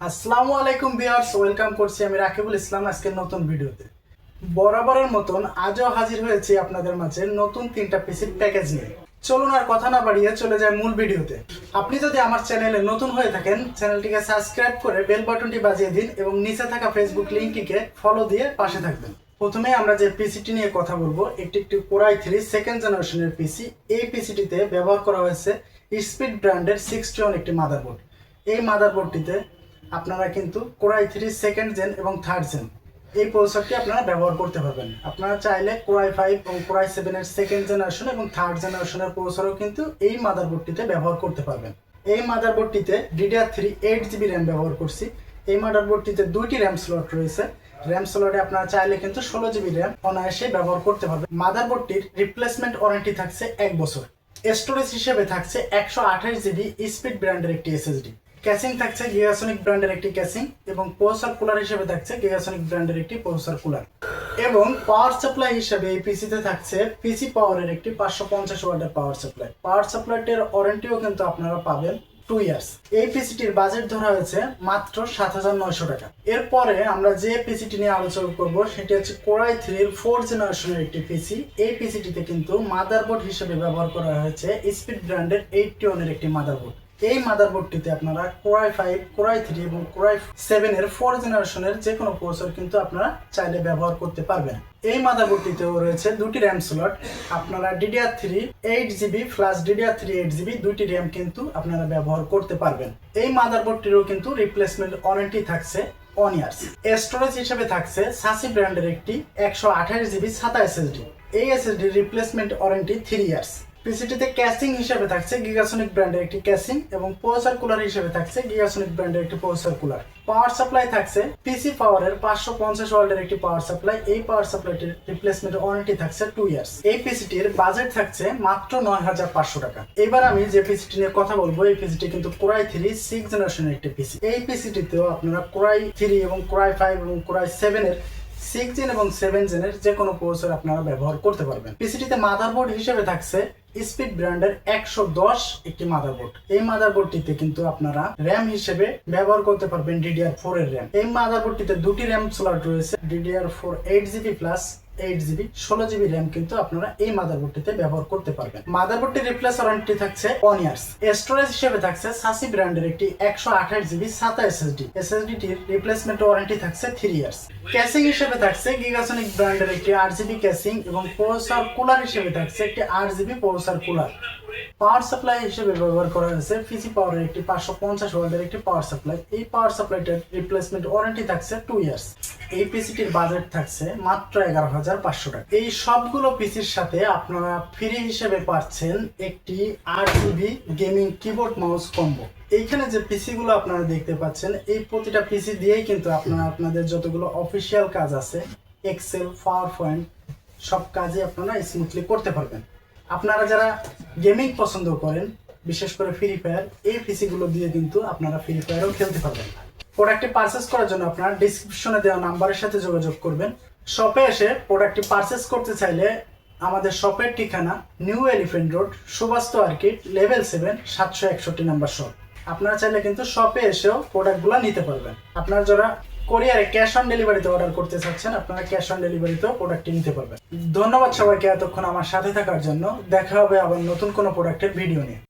আসসালামু আলাইকুম viewers, welcome করছি আমি রাকিবুল ইসলাম আজকের নতুন ভিডিওতে। বরাবরের মতন আজও হাজির হয়েছি আপনাদের মাঝে নতুন 3টা পিসির প্যাকেজ নিয়ে। চলুন আর কথা না বাড়িয়ে চলে যায় মূল ভিডিওতে। আপনি যদি আমার চ্যানেলে নতুন হয়ে থাকেন, চ্যানেলটিকে সাবস্ক্রাইব করে বেল বাটনটি বাজিয়ে দিন এবং নিচে থাকা ফেসবুক লিংকটিকে ফলো দিয়ে পাশে থাকবেন। প্রথমে আমরা যে পিসিটি নিয়ে কথা বলবো, একটি Core i3 সেকেন্ড জেনারেশনের পিসি। এই পিসিটিতে ব্যবহার করা হয়েছে স্পিড ব্র্যান্ডের 61 একটি মাদারবোর্ড। এই মাদারবোর্ডটিতে আপনারা কিন্তু Core i3 সেকেন্ড জেন এবং থার্ড জেন এই প্রসেসরটি আপনারা ব্যবহার করতে পারবেন। আপনারা চাইলে Core i5 এবং Core i7 এর সেকেন্ড জেনারেশন এবং থার্ড জেনারেশনের প্রসেসরও কিন্তু এই মাদারবোর্ডটিতে ব্যবহার করতে পারবেন। এই মাদারবোর্ডটিতে DDR3 8GB র্যাম ব্যবহার করছি। এই মাদারবোর্ডটিতে 2টি র্যাম স্লট রয়েছে। র্যাম স্লটে আপনারা চাইলে কিন্তু 16GB র্যাম অনায়াসে ব্যবহার করতে পারবেন। মাদারবোর্ডটির রিপ্লেসমেন্ট ওয়ারেন্টি থাকছে 1 বছর। স্টোরেজ হিসেবে থাকছে 128GB স্পিড ব্র্যান্ডের একটি SSD। ক্যাসিং থাকছে গিগাসনিক ব্র্যান্ডের একটি ক্যাসিং এবং প্রসেসর কুলার হিসেবে থাকছে গিগাসনিক ব্র্যান্ডের একটি প্রসেসর কুলার। এবং পাওয়ার সাপ্লাই হিসেবে এই পিসিতে থাকছে পিসি পাওয়ারের একটি 550 ওয়াটের পাওয়ার সাপ্লাই। পাওয়ার সাপ্লাইটির ওয়ারেন্টিও কিন্তু আপনারা পাবেন 2 ইয়ার্স। এই পিসিটির বাজেট ধরা হয়েছে মাত্র 7900 টাকা। এরপরে আমরা যে পিসিটি নিয়ে আলোচনা করব সেটি হচ্ছে Core i3 এর 4th জেনারেশনের একটি পিসি। এই পিসিটিতে কিন্তু মাদারবোর্ড হিসেবে ব্যবহার করা হয়েছে স্পিড ব্র্যান্ডের 81 এর একটি মাদারবোর্ড। এই মাদারবোর্ডটিতে আপনারা Core i5, Core i3 এবং Core i7 এর 4th জেনারেশনের যে কোনো প্রসেসর কিন্তু আপনারা চাইলে ব্যবহার করতে পারবেন। এই মাদারবোর্ডটিতেও রয়েছে 2টি র্যাম স্লট। আপনারা DDR3 8GB plus DDR3 8GB 2টি র্যাম কিন্তু আপনারা ব্যবহার করতে পারবেন। এই মাদারবোর্ডটিরও কিন্তু রিপ্লেসমেন্ট ওয়ারেন্টি থাকছে 1 ইয়ার্স। স্টোরেজ হিসেবে থাকছে সাসি ব্র্যান্ডের একটি 128GB SATA SSD। এই SSD রিপ্লেসমেন্ট ওয়ারেন্টি 3 ইয়ার্স। পিসিটিতে ক্যাসিং হিসেবে থাকছে গিগাসনিক ব্র্যান্ডের একটি ক্যাসিং এবং প্রসেসর কুলার হিসেবে থাকছে গিগাসনিক ব্র্যান্ডের একটি প্রসেসর কুলার। পাওয়ার সাপ্লাই থাকছে পিসি পাওয়ারের 550 ওয়াটের একটি পাওয়ার সাপ্লাই। এই পাওয়ার সাপ্লাইটির রিপ্লেসমেন্ট ওয়ারেন্টি থাকছে 2 ইয়ার্স। এই পিসিটির বাজেট থাকছে মাত্র 9500 টাকা। এবার আমি যে পিসিটি নিয়ে কথা বলবো, এই পিসিটি কিন্তু Core i3 6th জেনারেশনের একটি পিসি। এই পিসিটিতেও আপনারা Core i3 এবং Core i5 এবং Core i7 এর 6 জেন এবং 7 জেনের যে কোনো প্রসেসর আপনারা ব্যবহার করতে পারবেন। পিসিটিতে মাদারবোর্ড হিসেবে থাকছে স্পিড ব্র্যান্ডের 110 একটি মাদারবোর্ড। এই মাদারবোর্ডটিতে কিন্তু আপনারা র্যাম হিসেবে ব্যবহার করতে পারবেন DDR4 এর র্যাম। এই মাদারবোর্ডটিতে 2টি র্যাম স্লট রয়েছে। DDR4 8GB plus 8GB 16GB RAM কিন্তু আপনারা এই মাদারবোর্ডটিতে ব্যবহার করতে পারবেন। মাদারবোর্ডটির রিপ্লেস ওয়ারেন্টি থাকছে 1 ইয়ার্স। স্টোরেজ হিসেবে থাকছে সাসি ব্র্যান্ডের একটি 128GB SATA SSD। SSD-টির রিপ্লেসমেন্ট ওয়ারেন্টি থাকছে 3 ইয়ার্স। ক্যাসিং হিসেবে থাকছে গিগাসনিক ব্র্যান্ডের একটি 8GB ক্যাসিং এবং প্রসেসর কুলার হিসেবে থাকছে একটি 8GB processor cooler. Power supply হিসেবে ব্যবহার করা হয়েছে পিসি পাওয়ারের একটি 550 ওয়াটের একটি পাওয়ার সাপ্লাই। এই পাওয়ার সাপ্লাইটার রিপ্লেসমেন্ট ওয়ারেন্টি থাকছে 2 ইয়ার্স। এই পিসিটির বাজেট থাকছে মাত্র 11500 টাকা। এই সবগুলো পিসির সাথে আপনারা ফ্রি হিসেবে পাচ্ছেন একটি 8GB gaming keyboard mouse combo. এইখানে যে পিসি গুলো আপনারা দেখতে পাচ্ছেন, এই প্রতিটা পিসি দিয়েই কিন্তু আপনারা আপনাদের যতগুলো অফিসিয়াল কাজ আছে, এক্সেল, পাওয়ার পয়েন্ট, সব কাজই আপনারা স্মুথলি করতে পারবেন। আপনারা যারা গেমিং পছন্দ করেন, বিশেষ করে ফ্রি ফায়ার, এই পিসি গুলো দিয়ে কিন্তু আপনারা ফ্রি ফায়ারও খেলতে পারবেন। প্রোডাক্টটি পারচেস করার জন্য আপনারা ডিসক্রিপশনে দেওয়া নাম্বারের সাথে যোগাযোগ করবেন। শপে এসে প্রোডাক্টটি পারচেস করতে চাইলে আমাদের শপের ঠিকানা new elephant road, Suvastu orchid, level 7, 761 number shop. আপনারা চাইলে কিন্তু শপে এসেও প্রোডাক্টগুলো নিতে পারবেন। আপনারা যারা কোরিয়ারে ক্যাশ অন ডেলিভারিতে অর্ডার করতে চাচ্ছেন, আপনারা ক্যাশ অন ডেলিভারিতেও প্রোডাক্টটি নিতে পারবেন। ধন্যবাদ সবাইকে এতক্ষণ আমার সাথে থাকার জন্য। দেখা হবে আবার নতুন কোনো প্রোডাক্টের ভিডিও নিয়ে।